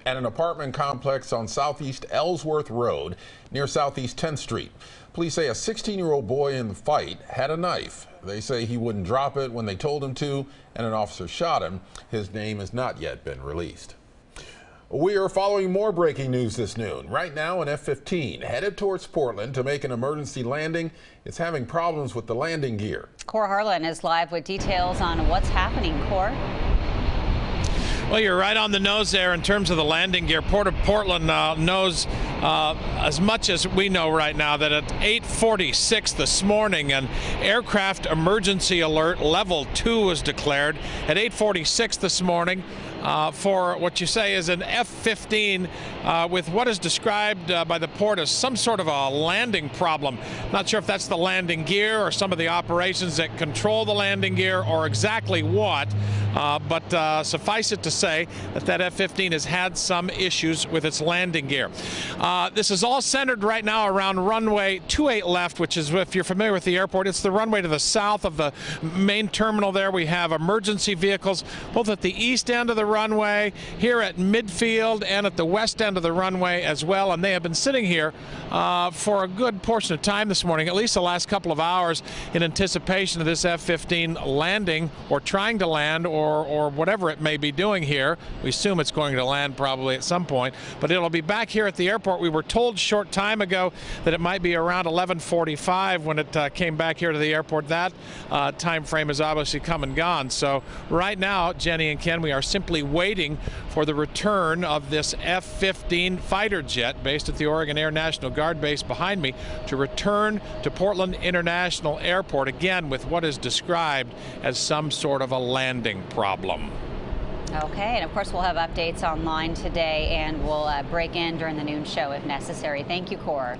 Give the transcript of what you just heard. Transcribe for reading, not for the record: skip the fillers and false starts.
at an apartment complex on Southeast Ellsworth Road near Southeast 10th Street. Police say a 16-year-old boy in the fight had a knife. They say he wouldn't drop it when they told him to, and an officer shot him. His name has not yet been released. We are following more breaking news this noon. Right now, an F-15 headed towards Portland to make an emergency landing. It's having problems with the landing gear. Cor Harlan is live with details on what's happening. Cor? Well, you're right on the nose there in terms of the landing gear. Port of Portland knows as much as we know right now that at 8:46 this morning, an aircraft emergency alert level 2 was declared at 8:46 this morning for what you say is an F-15 with what is described by the port as some sort of a landing problem. Not sure if that's the landing gear or some of the operations that control the landing gear or exactly what, but suffice it to say that F-15 has had some issues with its landing gear. This is all centered right now around runway 28 left, which is, if you're familiar with the airport, it's the runway to the south of the main terminal there. We have emergency vehicles both at the east end of the runway, here at midfield, and at the west end of the runway as well, and they have been sitting here for a good portion of time this morning, at least the last couple of hours, in anticipation of this F-15 landing or trying to land or whatever it may be doing here. We assume it's going to land probably at some point, but it'll be back here at the airport. We were told a short time ago that it might be around 11:45 when it came back here to the airport. That time frame has obviously come and gone. So right now, Jenny and Ken, we are simply waiting for the return of this F-15 fighter jet based at the Oregon Air National Guard base behind me to return to Portland International Airport, again with what is described as some sort of a landing problem. Okay, and of course we'll have updates online today, and we'll break in during the noon show if necessary. Thank you, Cor.